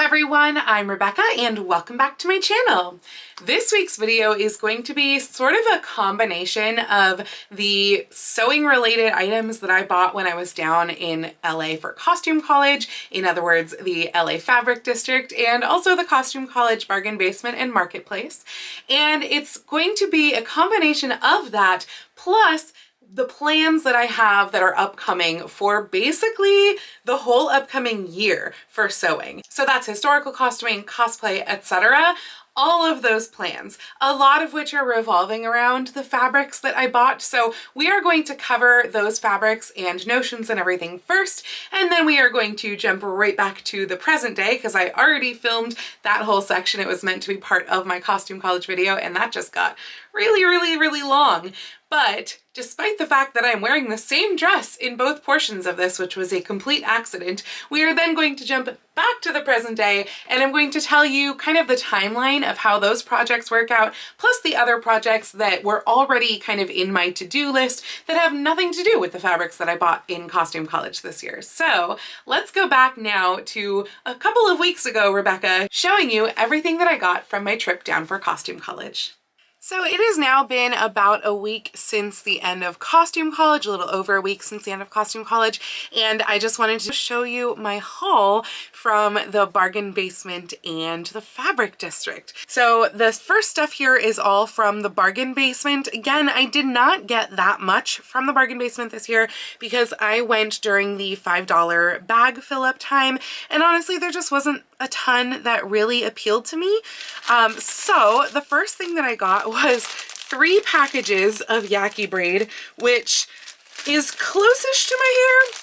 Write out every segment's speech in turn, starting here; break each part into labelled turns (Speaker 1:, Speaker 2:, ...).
Speaker 1: everyone, I'm Rebecca and welcome back to my channel. This week's video is going to be sort of a combination of the sewing related items that I bought when I was down in LA for costume college, in other words, the LA Fabric District, and also the Costume College Bargain Basement and Marketplace. And it's going to be a combination of that plus the plans that I have that are upcoming for basically the whole upcoming year for sewing. So that's historical costuming, cosplay, etc. All of those plans, a lot of which are revolving around the fabrics that I bought. So we are going to cover those fabrics and notions and everything first, and then we are going to jump right back to the present day because I already filmed that whole section. It was meant to be part of my costume college video and that just got really long. But despite the fact that I'm wearing the same dress in both portions of this, which was a complete accident, we are then going to jump back to the present day and I'm going to tell you kind of the timeline of how those projects work out, plus the other projects that were already kind of in my to-do list that have nothing to do with the fabrics that I bought in costume college this year. So let's go back now to a couple of weeks ago, Rebecca, showing you everything that I got from my trip down for costume college. So it has now been about a week since the end of costume college, a little over a week since the end of costume college, and I just wanted to show you my haul from the bargain basement and the fabric district. So the first stuff here is all from the bargain basement. Again, I did not get that much from the bargain basement this year because I went during the $5 bag fill up time, and honestly there just wasn't a ton that really appealed to me. So the first thing that I got was 3 packages of Yaki braid, which is closest to my hair,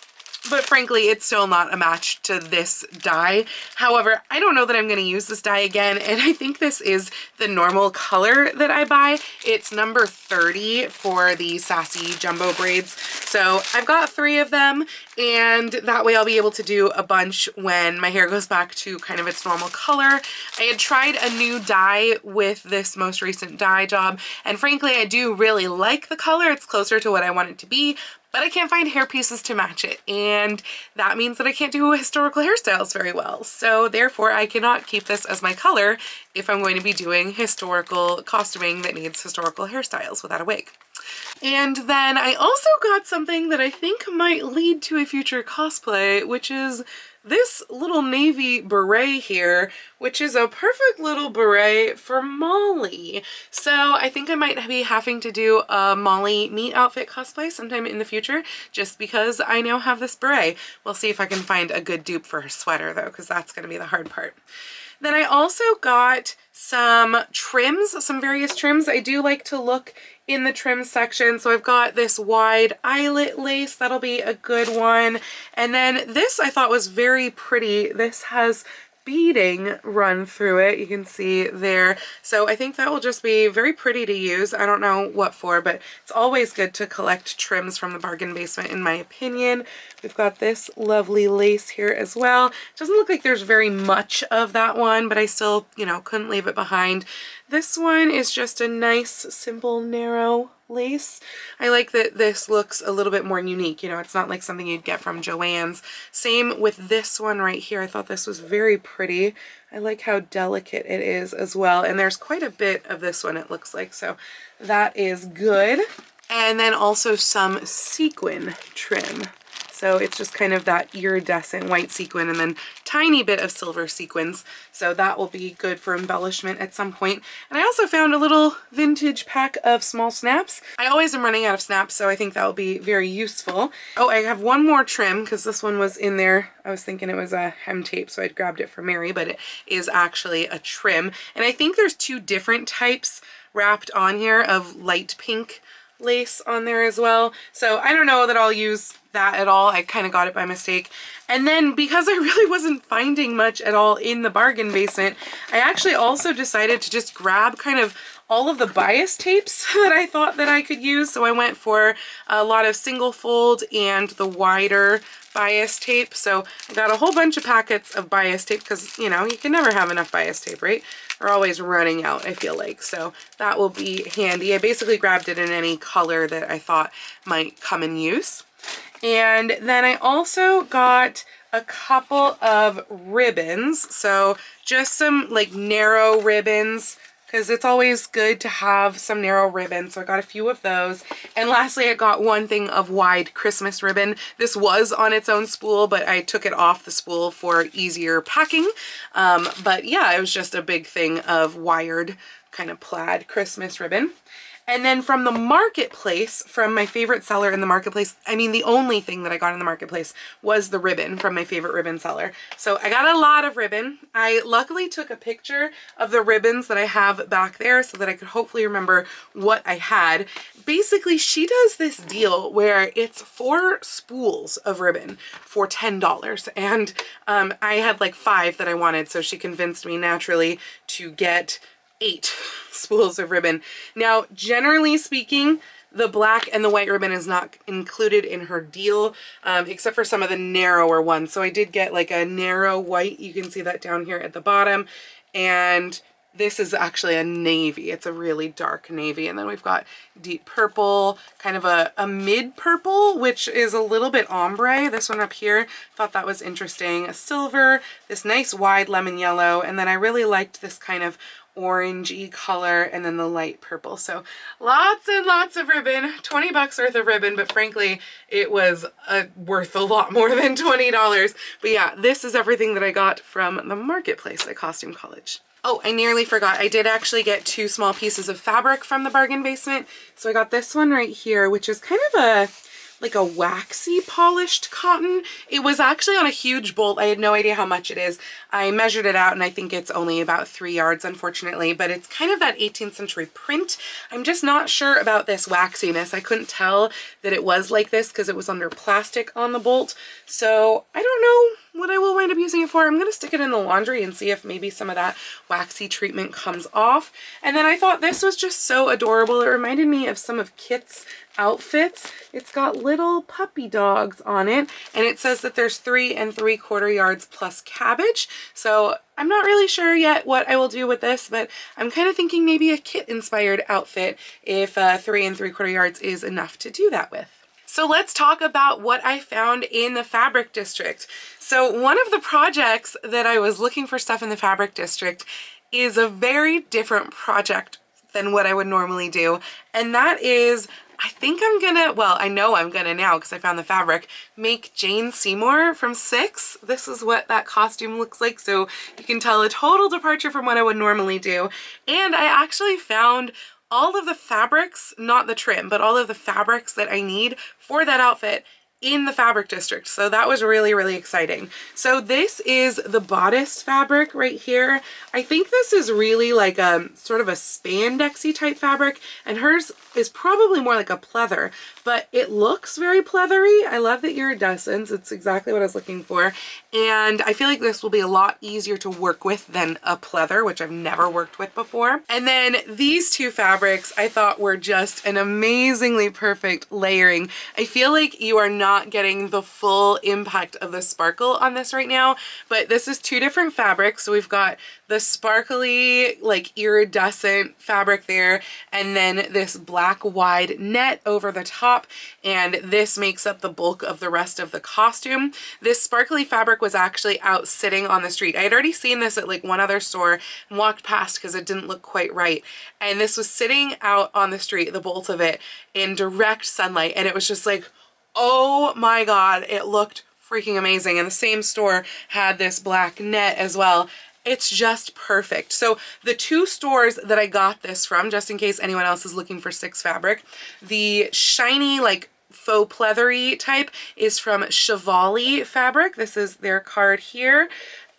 Speaker 1: but frankly, it's still not a match to this dye. However, I don't know that I'm going to use this dye again, and I think this is the normal color that I buy. It's number 30 for the Sassy Jumbo braids. So I've got 3 of them, and that way I'll be able to do a bunch when my hair goes back to kind of its normal color. I had tried a new dye with this most recent dye job, and frankly, I do really like the color. It's closer to what I want it to be, but I can't find hair pieces to match it, and that means that I can't do historical hairstyles very well. So therefore I cannot keep this as my color if I'm going to be doing historical costuming that needs historical hairstyles without a wig. And then I also got something that I think might lead to a future cosplay, which is this little navy beret here, which is a perfect little beret for Molly. So I think I might be having to do a Molly meet outfit cosplay sometime in the future, just because I now have this beret. We'll see if I can find a good dupe for her sweater though, because that's going to be the hard part. Then I also got some trims, some various trims. I do like to look in the trim section. So I've got this wide eyelet lace, that'll be a good one. And then this I thought was very pretty. This has beading run through it, you can see there. So I think that will just be very pretty to use. I don't know what for, but it's always good to collect trims from the bargain basement in my opinion. We've got this lovely lace here as well. It doesn't look like there's very much of that one, but I still, you know, couldn't leave it behind. This one is just a nice, simple, narrow lace. I like that this looks a little bit more unique. You know, it's not like something you'd get from Joann's. Same with this one right here. I thought this was very pretty. I like how delicate it is as well. And there's quite a bit of this one, it looks like. So that is good. And then also some sequin trim. So it's just kind of that iridescent white sequin and then tiny bit of silver sequins. So that will be good for embellishment at some point. And I also found a little vintage pack of small snaps. I always am running out of snaps, so I think that will be very useful. Oh, I have one more trim because this one was in there. I was thinking it was a hem tape, so I'd grabbed it for Mary, but it is actually a trim. And I think there's 2 different types wrapped on here of light pink lace on there as well. So I don't know that I'll use that at all. I kind of got it by mistake. And then because I really wasn't finding much at all in the bargain basement, I actually also decided to just grab kind of all of the bias tapes that I thought that I could use. So I went for a lot of single fold and the wider bias tape. So I got a whole bunch of packets of bias tape because, you know, you can never have enough bias tape, right? They're always running out, I feel like. So that will be handy. I basically grabbed it in any color that I thought might come in use. And then I also got a couple of ribbons. So just some like narrow ribbons, because it's always good to have some narrow ribbon. So I got a few of those. And lastly, I got one thing of wide Christmas ribbon. This was on its own spool, but I took it off the spool for easier packing. But yeah, it was just a big thing of wired kind of plaid Christmas ribbon. And then from the marketplace, from my favorite seller in the marketplace, I mean, the only thing that I got in the marketplace was the ribbon from my favorite ribbon seller. So I got a lot of ribbon. I luckily took a picture of the ribbons that I have back there so that I could hopefully remember what I had. Basically, she does this deal where it's 4 spools of ribbon for $10. And I had like 5 that I wanted, so she convinced me naturally to get 8 spools of ribbon. Now, generally speaking, the black and the white ribbon is not included in her deal, except for some of the narrower ones. So I did get like a narrow white. You can see that down here at the bottom. And this is actually a navy. It's a really dark navy. And then we've got deep purple, kind of a mid purple, which is a little bit ombre. This one up here, thought that was interesting. A silver, this nice wide lemon yellow. And then I really liked this kind of orangey color, and then the light purple. So lots and lots of ribbon, 20 bucks worth of ribbon, but frankly it was worth a lot more than $20. But yeah, this is everything that I got from the marketplace at Costume College. Oh, I nearly forgot. I did actually get 2 small pieces of fabric from the bargain basement. So I got this one right here, which is kind of like a waxy polished cotton. It was actually on a huge bolt. I had no idea how much it is. I measured it out and I think it's only about 3 yards, unfortunately, but it's kind of that 18th century print. I'm just not sure about this waxiness. I couldn't tell that it was like this because it was under plastic on the bolt. So I don't know what I will wind up using it for. I'm going to stick it in the laundry and see if maybe some of that waxy treatment comes off. And then I thought this was just so adorable. It reminded me of some of Kit's outfits. It's got little puppy dogs on it, and it says that there's 3 3/4 yards plus cabbage. So I'm not really sure yet what I will do with this, but I'm kind of thinking maybe a Kit inspired outfit if 3 3/4 yards is enough to do that with. So let's talk about what I found in the fabric district. So one of the projects that I was looking for stuff in the fabric district is a very different project than what I would normally do, and that is, I think I'm gonna, well, I know I'm gonna now because I found the fabric, make Jane Seymour from 6. This is what that costume looks like, so you can tell a total departure from what I would normally do. And I actually found all of the fabrics, not the trim, but all of the fabrics that I need for that outfit in the fabric district. So that was really, really exciting. So this is the bodice fabric right here. I think this is really like a sort of a spandexy type fabric, and hers is probably more like a pleather, but it looks very pleathery. I love the iridescence. It's exactly what I was looking for. And I feel like this will be a lot easier to work with than a pleather, which I've never worked with before. And then these 2 fabrics I thought were just an amazingly perfect layering. I feel like you are not getting the full impact of the sparkle on this right now, but this is 2 different fabrics. So we've got the sparkly, like iridescent fabric there, and then this black wide net over the top, and this makes up the bulk of the rest of the costume. This sparkly fabric was actually out sitting on the street. I had already seen this at like one other store and walked past because it didn't look quite right, and this was sitting out on the street, the bolt of it, in direct sunlight, and it was just like, oh my god, it looked freaking amazing. And the same store had this black net as well. It's just perfect. So the 2 stores that I got this from, just in case anyone else is looking for 6 fabric, the shiny like faux pleathery type is from Chevalier Fabric. This is their card here.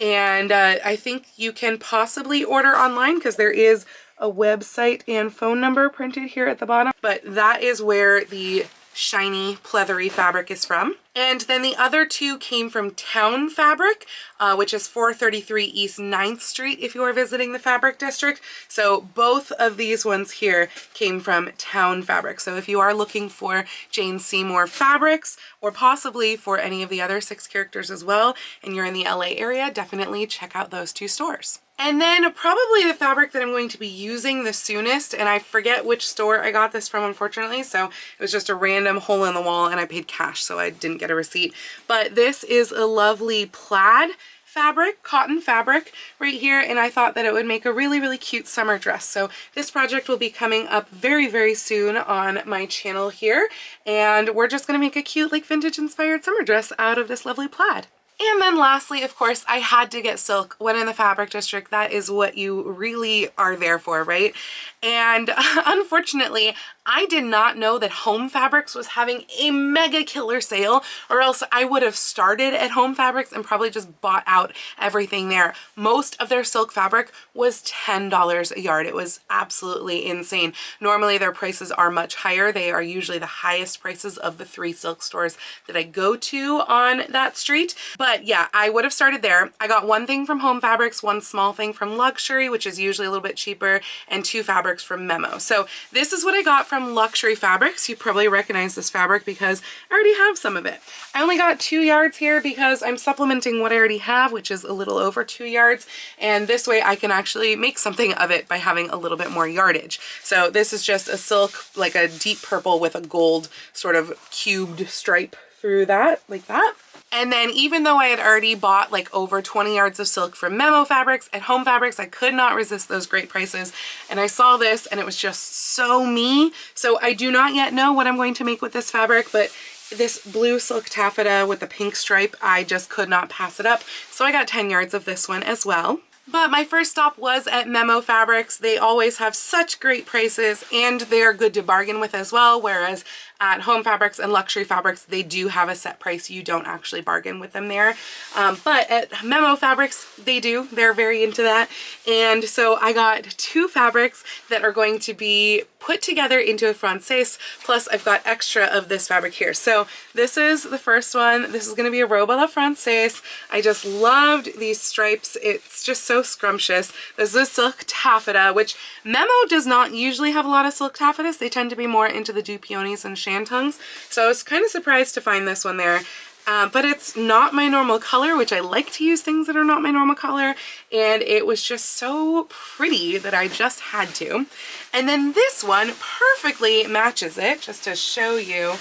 Speaker 1: And I think you can possibly order online because there is a website and phone number printed here at the bottom. But that is where the shiny pleathery fabric is from. And then the other 2 came from Town Fabric, which is 433 East 9th Street if you are visiting the fabric district. So both of these ones here came from Town Fabric. So if you are looking for Jane Seymour fabrics, or possibly for any of the other 6 characters as well, and you're in the LA area, definitely check out those 2 stores. And then probably the fabric that I'm going to be using the soonest, and I forget which store I got this from, unfortunately, so it was just a random hole in the wall and I paid cash, so I didn't get a receipt. But this is a lovely plaid fabric, cotton fabric right here, and I thought that it would make a really, really cute summer dress. So this project will be coming up very, very soon on my channel here, and we're just gonna make a cute, like, vintage inspired summer dress out of this lovely plaid. And then lastly, of course, I had to get silk when in the fabric district. That is what you really are there for, right? And unfortunately, I did not know that Home Fabrics was having a mega killer sale, or else I would have started at Home Fabrics and probably just bought out everything there. Most of their silk fabric was $10 a yard. It was absolutely insane. Normally their prices are much higher. They are usually the highest prices of the 3 silk stores that I go to on that street. But yeah, I would have started there. I got 1 thing from Home Fabrics, 1 small thing from Luxury, which is usually a little bit cheaper, and 2 fabrics from Memo. So this is what I got from Luxury Fabrics. You probably recognize this fabric because I already have some of it. I only got 2 yards here because I'm supplementing what I already have, which is a little over 2 yards. And this way I can actually make something of it by having a little bit more yardage. So this is just a silk, like a deep purple with a gold sort of cubed stripe through that, like that. And then even though I had already bought like over 20 yards of silk from Memo Fabrics at Home Fabrics, I could not resist those great prices. And I saw this and it was just so me. So I do not yet know what I'm going to make with this fabric, but this blue silk taffeta with the pink stripe, I just could not pass it up. So I got 10 yards of this one as well. But my first stop was at Memo Fabrics. They always have such great prices and they're good to bargain with as well, whereas at Home Fabrics and Luxury Fabrics, they do have a set price. You don't actually bargain with them there. But at Memo Fabrics, they do. They're very into that. And so I got 2 fabrics that are going to be put together into a francaise, plus I've got extra of this fabric here. So this is the first one. This is going to be a robe a la francaise. I just loved these stripes. It's just so scrumptious. This is silk taffeta, which Memo does not usually have a lot of silk taffetas. They tend to be more into the du peonies and shantungs. So I was kind of surprised to find this one there. But it's not my normal color, which I like to use things that are not my normal color. And it was just so pretty that I just had to. And then this one perfectly matches it, just to show you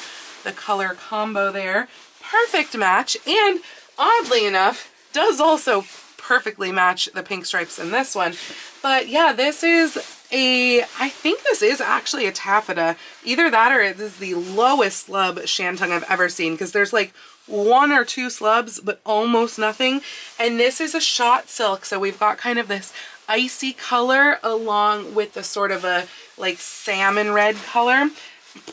Speaker 1: the color combo there. Perfect match. And oddly enough, does also perfectly match the pink stripes in this one. But yeah, this is I think this is actually a taffeta. Either that or it is the lowest slub shantung I've ever seen, because there's like 1 or 2 slubs, but almost nothing. And this is a shot silk, so we've got kind of this icy color along with the sort of a like salmon red color.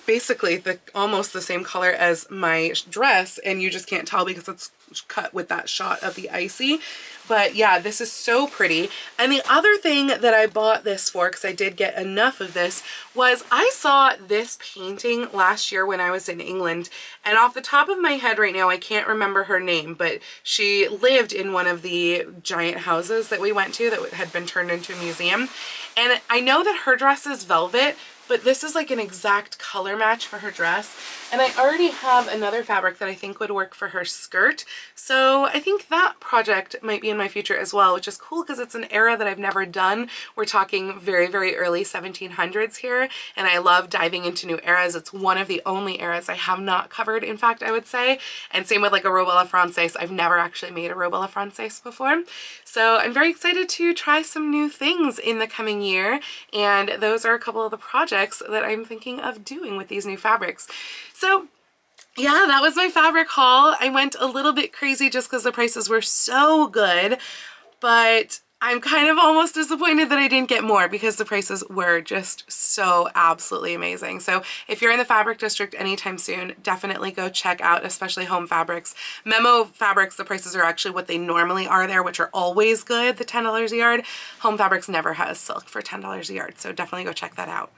Speaker 1: Basically almost the same color as my dress, and you just can't tell because it's cut with that shot of the icy. But yeah, this is so pretty. And the other thing that I bought this for, because I did get enough of this, was I saw this painting last year when I was in England, and off the top of my head right now I can't remember her name, but she lived in one of the giant houses that we went to that had been turned into a museum. And I know that her dress is velvet, but this is like an exact color match for her dress. And I already have another fabric that I think would work for her skirt. So I think that project might be in my future as well, which is cool because it's an era that I've never done. We're talking very, very early 1700s here. And I love diving into new eras. It's one of the only eras I have not covered, in fact, I would say. And same with like a robe a la francaise. I've never actually made a robe a la francaise before. So I'm very excited to try some new things in the coming year. And those are a couple of the projects that I'm thinking of doing with these new fabrics. So yeah, that was my fabric haul. I went a little bit crazy just because the prices were so good, but I'm kind of almost disappointed that I didn't get more because the prices were just so absolutely amazing. So if you're in the fabric district anytime soon, definitely go check out, especially Home Fabrics. Memo Fabrics, the prices are actually what they normally are there, which are always good, the $10 a yard. Home Fabrics never has silk for $10 a yard, so definitely go check that out.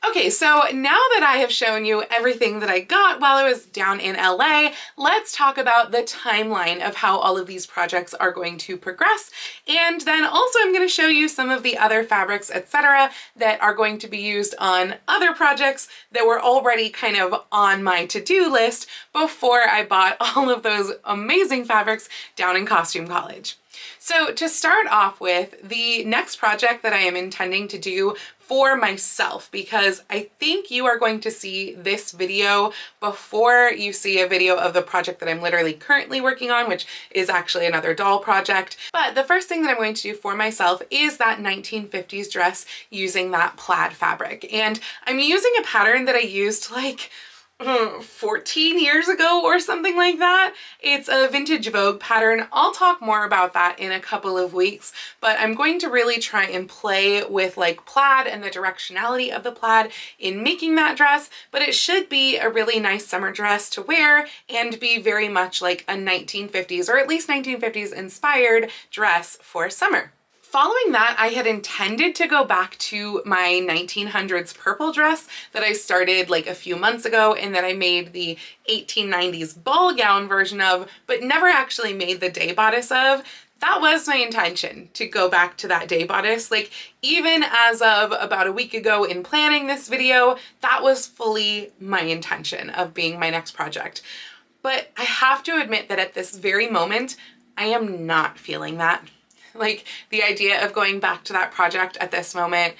Speaker 1: Okay, so now that I have shown you everything that I got while I was down in LA, let's talk about the timeline of how all of these projects are going to progress. And then also I'm going to show you some of the other fabrics, etc., that are going to be used on other projects that were already kind of on my to-do list before I bought all of those amazing fabrics down in costume college. So to start off with, the next project that I am intending to do for myself, because I think you are going to see this video before you see a video of the project that I'm literally currently working on, which is actually another doll project. But the first thing that I'm going to do for myself is that 1950s dress using that plaid fabric. And I'm using a pattern that I used like 14 years ago or something like that. It's a vintage Vogue pattern. I'll talk more about that in a couple of weeks, but I'm going to really try and play with like plaid and the directionality of the plaid in making that dress, but it should be a really nice summer dress to wear and be very much like a 1950s or at least 1950s inspired dress for summer. Following that, I had intended to go back to my 1900s purple dress that I started like a few months ago and that I made the 1890s ball gown version of, but never actually made the day bodice of. That was my intention, to go back to that day bodice. Like, even as of about a week ago in planning this video, that was fully my intention of being my next project. But I have to admit that at this very moment, I am not feeling that. Like, the idea of going back to that project at this moment,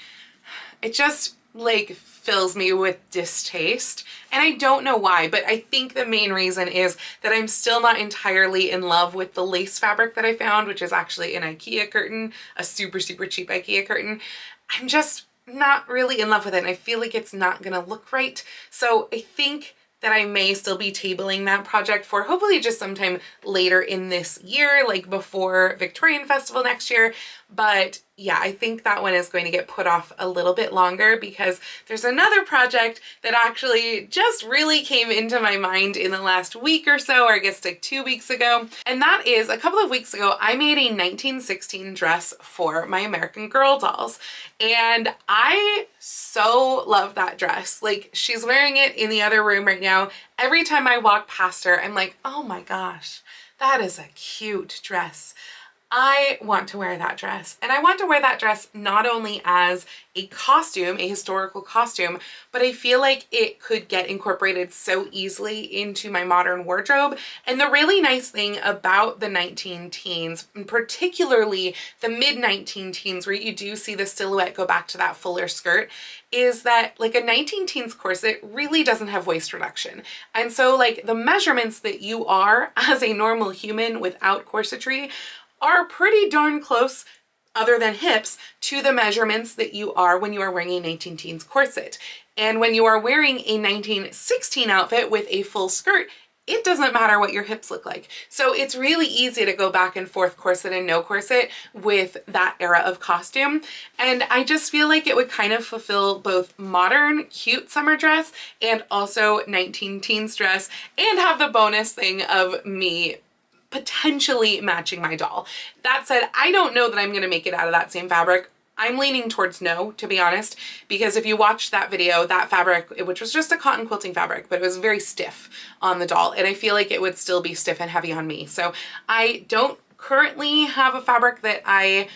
Speaker 1: it just like fills me with distaste. And I don't know why, but I think the main reason is that I'm still not entirely in love with the lace fabric that I found, which is actually an IKEA curtain, a super, super cheap IKEA curtain. I'm just not really in love with it, and I feel like it's not gonna look right. So I think that I may still be tabling that project for hopefully just sometime later in this year, like before Victorian Festival next year. But yeah, I think that one is going to get put off a little bit longer because there's another project that actually just really came into my mind in the last week or so, or I guess like 2 weeks ago. And that is, a couple of weeks ago, I made a 1916 dress for my American Girl dolls. And I so love that dress. Like, she's wearing it in the other room right now. Every time I walk past her, I'm like, oh my gosh, that is a cute dress. I want to wear that dress. And I want to wear that dress not only as a costume, a historical costume, but I feel like it could get incorporated so easily into my modern wardrobe. And the really nice thing about the 19 teens, and particularly the mid-19 teens, where you do see the silhouette go back to that fuller skirt, is that like a 19 teens corset really doesn't have waist reduction. And so like the measurements that you are as a normal human without corsetry are pretty darn close, other than hips, to the measurements that you are when you are wearing a 19 teens corset. And when you are wearing a 1916 outfit with a full skirt, it doesn't matter what your hips look like. So it's really easy to go back and forth corset and no corset with that era of costume. And I just feel like it would kind of fulfill both modern, cute summer dress and also 19 teens dress, and have the bonus thing of me potentially matching my doll. That said, I don't know that I'm gonna make it out of that same fabric. I'm leaning towards no, to be honest, because if you watched that video, that fabric, which was just a cotton quilting fabric, but it was very stiff on the doll, and I feel like it would still be stiff and heavy on me. So I don't currently have a fabric that I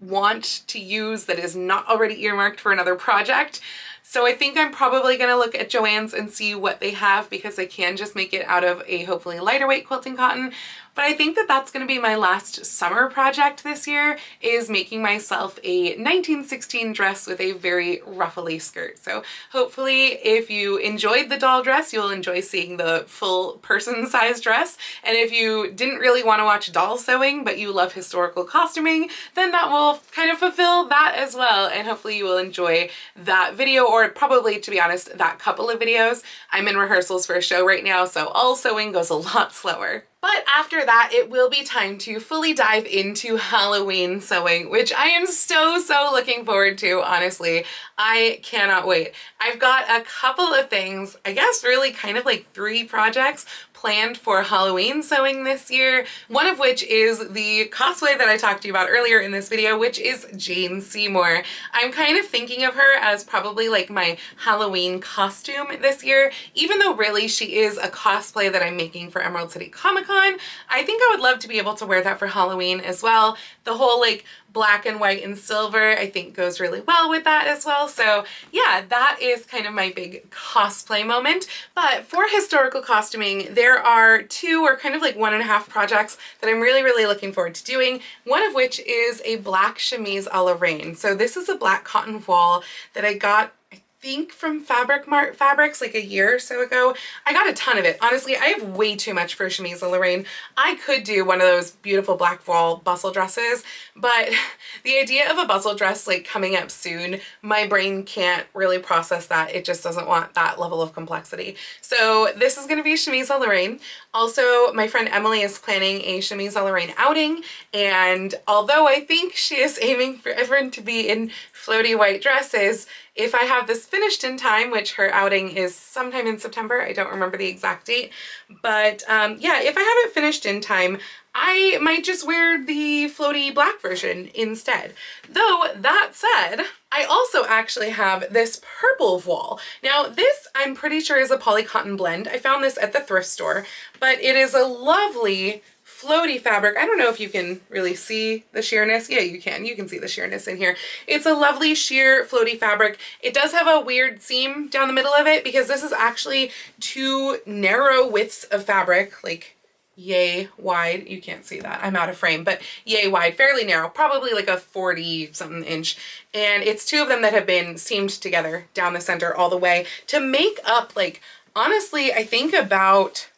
Speaker 1: want to use that is not already earmarked for another project. So I think I'm probably gonna look at Joann's and see what they have, because I can just make it out of a hopefully lighter weight quilting cotton. But I think that that's gonna be my last summer project this year, is making myself a 1916 dress with a very ruffly skirt. So hopefully if you enjoyed the doll dress, you'll enjoy seeing the full person size dress. And if you didn't really wanna watch doll sewing, but you love historical costuming, then that will kind of fulfill that as well. And hopefully you will enjoy that video, or probably, to be honest, that couple of videos. I'm in rehearsals for a show right now, so all sewing goes a lot slower. But after that, it will be time to fully dive into Halloween sewing, which I am so looking forward to, honestly. I cannot wait. I've got a couple of things, I guess really kind of like 3 projects planned for Halloween sewing this year, one of which is the cosplay that I talked to you about earlier in this video, which is Jane Seymour. I'm kind of thinking of her as probably like my Halloween costume this year, even though really she is a cosplay that I'm making for Emerald City Comic Con. Comic-Con. I think I would love to be able to wear that for Halloween as well. The whole like black and white and silver I think goes really well with that as well. So yeah, that is kind of my big cosplay moment. But for historical costuming, there are two or kind of like 1.5 projects that I'm really looking forward to doing. One of which is a black chemise a la Reine. So this is a black cotton voile that I got, I think, from Fabric Mart Fabrics like a year or so ago. I got a ton of it. Honestly, I have way too much for chemise a la Reine. I could do one of those beautiful black voile bustle dresses, but the idea of a bustle dress like coming up soon, my brain can't really process that. It just doesn't want that level of complexity. So this is going to be chemise a la Reine. Also, my friend Emily is planning a chemise a la Reine outing, and although I think she is aiming for everyone to be in floaty white dresses, if I have this finished in time, which her outing is sometime in September, I don't remember the exact date, but yeah, if I have it finished in time, I might just wear the floaty black version instead. Though that said, I also actually have this purple voile. Now this I'm pretty sure is a poly cotton blend. I found this at the thrift store, but it is a lovely floaty fabric. I don't know if you can really see the sheerness. Yeah, you can. You can see the sheerness in here. It's a lovely sheer floaty fabric. It does have a weird seam down the middle of it because this is actually 2 narrow widths of fabric, like yay wide. You can't see that, I'm out of frame, but yay wide, fairly narrow, probably like a 40 something inch. And it's 2 of them that have been seamed together down the center all the way to make up, like, honestly, I think about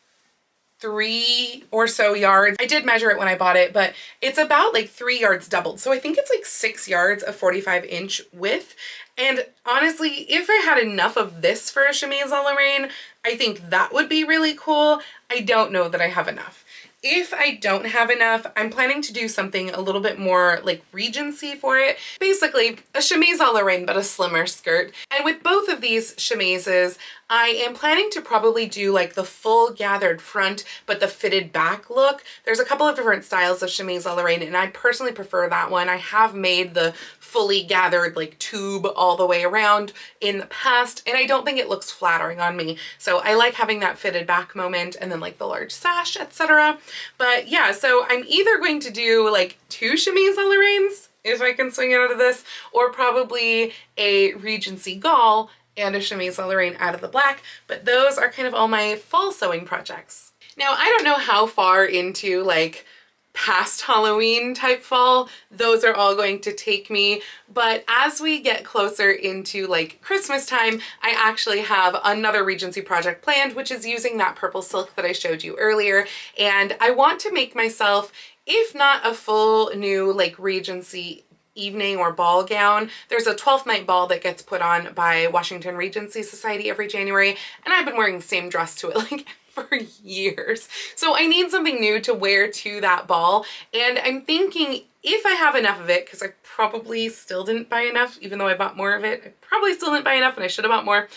Speaker 1: 3 or so yards. I did measure it when I bought it, but it's about like 3 yards doubled. So I think it's like 6 yards of 45-inch width. And honestly, if I had enough of this for a chemise a la Reine, I think that would be really cool. I don't know that I have enough. If I don't have enough, I'm planning to do something a little bit more like Regency for it. Basically, a chemise a la Reine, but a slimmer skirt. And with both of these chemises, I am planning to probably do like the full gathered front, but the fitted back look. There's a couple of different styles of chemise a la Reine, and I personally prefer that one. I have made the fully gathered like tube all the way around in the past, and I don't think it looks flattering on me. So I like having that fitted back moment and then like the large sash, etc. But yeah, so I'm either going to do like 2 chemise a la Reines, if I can swing it out of this, or probably a Regency gall and a chemise a la Reine out of the black, but those are kind of all my fall sewing projects. Now, I don't know how far into like past Halloween type fall those are all going to take me, but as we get closer into like Christmas time, I actually have another Regency project planned, which is using that purple silk that I showed you earlier, and I want to make myself, if not a full new like Regency evening or ball gown. There's a 12th night ball that gets put on by Washington Regency Society every January, and I've been wearing the same dress to it like for years. So I need something new to wear to that ball, and I'm thinking if I have enough of it, because I probably still didn't buy enough, even though I bought more of it, I probably still didn't buy enough and I should have bought more.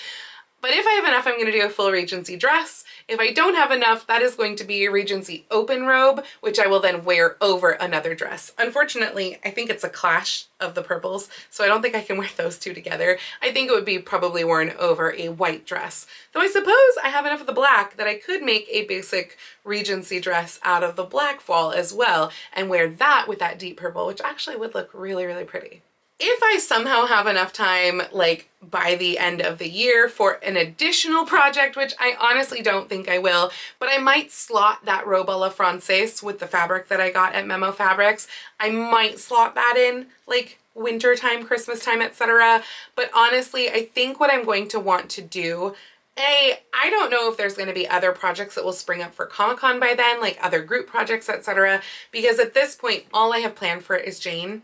Speaker 1: But if I have enough, I'm going to do a full Regency dress. If I don't have enough, that is going to be a Regency open robe, which I will then wear over another dress. Unfortunately, I think it's a clash of the purples, so I don't think I can wear those 2 together. I think it would be probably worn over a white dress. Though I suppose I have enough of the black that I could make a basic Regency dress out of the black voile as well and wear that with that deep purple, which actually would look really pretty. If I somehow have enough time, like by the end of the year, for an additional project, which I honestly don't think I will, but I might slot that robe a la Francaise with the fabric that I got at Memo Fabrics. I might slot that in like winter time, Christmas time, etc. But honestly, I think what I'm going to want to do, I don't know if there's going to be other projects that will spring up for Comic-Con by then, like other group projects, etc. Because at this point, all I have planned for it is Jane.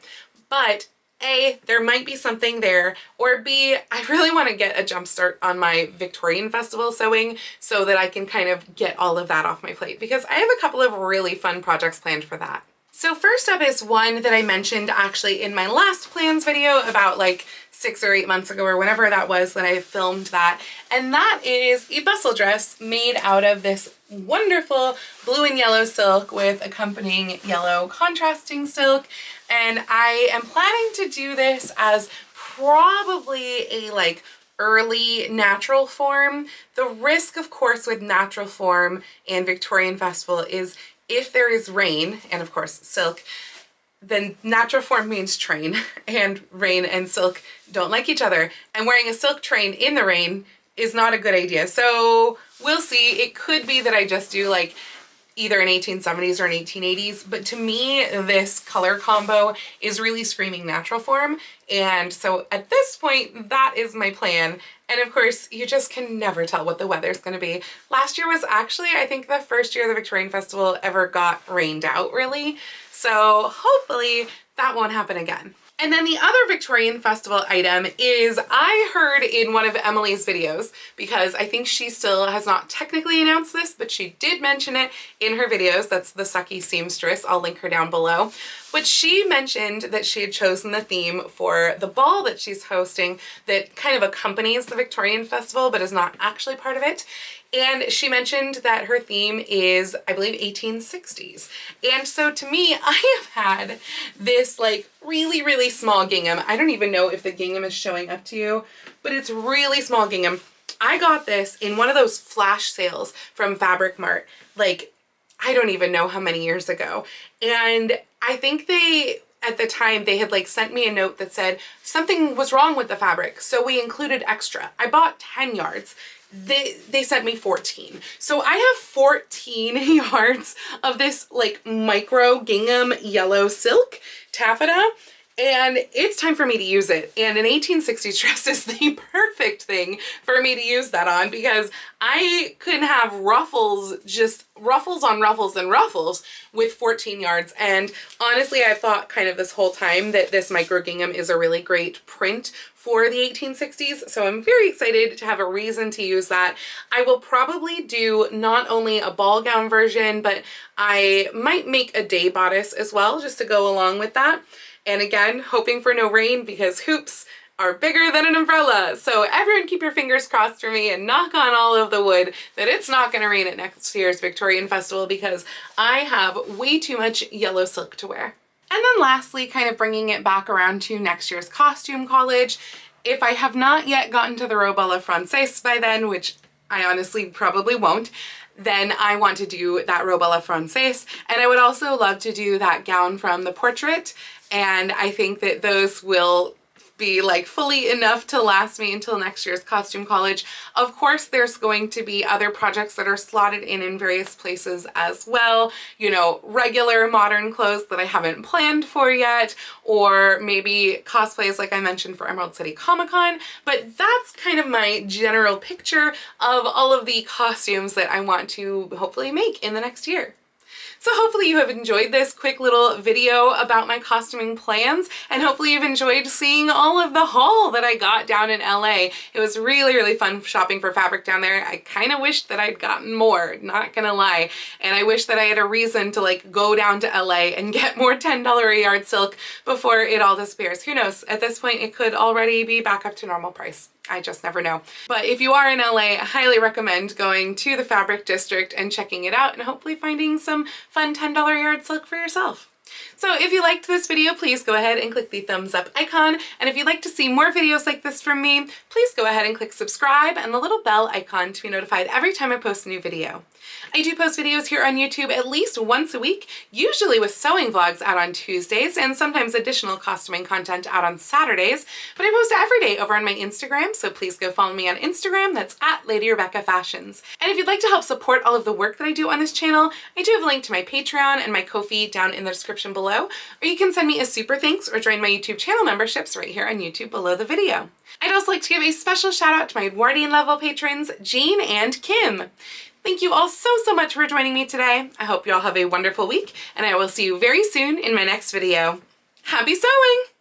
Speaker 1: But A, there might be something there, or B, I really want to get a jump start on my Victorian festival sewing so that I can kind of get all of that off my plate, because I have a couple of really fun projects planned for that. So first up is one that I mentioned actually in my last plans video about like 6 or 8 months ago or whenever that was that I filmed that, and that is a bustle dress made out of this wonderful blue and yellow silk with accompanying yellow contrasting silk. And I am planning to do this as probably a like early natural form. The risk, of course, with natural form and Victorian Festival is if there is rain, and of course silk, then natural form means train, and rain and silk don't like each other. And wearing a silk train in the rain is not a good idea. So we'll see. It could be that I just do like either an 1870s or an 1880s, but to me, this color combo is really screaming natural form. And so at this point, that is my plan. And of course, you just can never tell what the weather's gonna be. Last year was actually, I think, the first year the Victorian Festival ever got rained out, really. So hopefully that won't happen again. And then the other Victorian Festival item is I heard in one of Emily's videos, because I think she still has not technically announced this, but she did mention it in her videos. That's the Sucky Seamstress. I'll link her down below. But she mentioned that she had chosen the theme for the ball that she's hosting that kind of accompanies the Victorian Festival, but is not actually part of it. And she mentioned that her theme is, I believe, 1860s. And so to me, I have had this like really, really small gingham. I don't even know if the gingham is showing up to you, but it's really small gingham. I got this in one of those flash sales from Fabric Mart, like, I don't even know how many years ago. And I think at the time, they had like sent me a note that said something was wrong with the fabric, so we included extra. I bought 10 yards. They sent me 14. So I have 14 yards of this like micro gingham yellow silk taffeta, and it's time for me to use it. And an 1860s dress is the perfect thing for me to use that on, because I couldn't have ruffles, just ruffles on ruffles and ruffles with 14 yards. And honestly, I've thought kind of this whole time that this micro gingham is a really great print for the 1860s. So I'm very excited to have a reason to use that. I will probably do not only a ball gown version, but I might make a day bodice as well, just to go along with that. And again, hoping for no rain, because hoops are bigger than an umbrella. So everyone keep your fingers crossed for me and knock on all of the wood that it's not gonna rain at next year's Victorian Festival, because I have way too much yellow silk to wear. And then lastly, kind of bringing it back around to next year's costume college, if I have not yet gotten to the robe a la Francaise by then, which I honestly probably won't, then I want to do that robe a la Francaise. And I would also love to do that gown from the portrait. And I think that those will be like fully enough to last me until next year's costume college. Of course, there's going to be other projects that are slotted in various places as well. You know, regular modern clothes that I haven't planned for yet, or maybe cosplays like I mentioned for Emerald City Comic Con. But that's kind of my general picture of all of the costumes that I want to hopefully make in the next year. So hopefully you have enjoyed this quick little video about my costuming plans, and hopefully you've enjoyed seeing all of the haul that I got down in LA. It was really, really fun shopping for fabric down there. I kind of wished that I'd gotten more, not gonna lie. And I wish that I had a reason to like go down to LA and get more $10 a yard silk before it all disappears. Who knows? At this point, it could already be back up to normal price. I just never know. But if you are in LA, I highly recommend going to the Fabric District and checking it out and hopefully finding some fun $10 yard silk for yourself. So if you liked this video, please go ahead and click the thumbs up icon. And if you'd like to see more videos like this from me, please go ahead and click subscribe and the little bell icon to be notified every time I post a new video. I do post videos here on YouTube at least once a week, usually with sewing vlogs out on Tuesdays and sometimes additional costuming content out on Saturdays, but I post every day over on my Instagram, so please go follow me on Instagram. That's at Lady Rebecca Fashions. And if you'd like to help support all of the work that I do on this channel, I do have a link to my Patreon and my Ko-fi down in the description below, or you can send me a super thanks or join my YouTube channel memberships right here on YouTube below the video. I'd also like to give a special shout out to my awarding level patrons, Jean and Kim. Thank you all so much for joining me today. I hope you all have a wonderful week, and I will see you very soon in my next video. Happy sewing!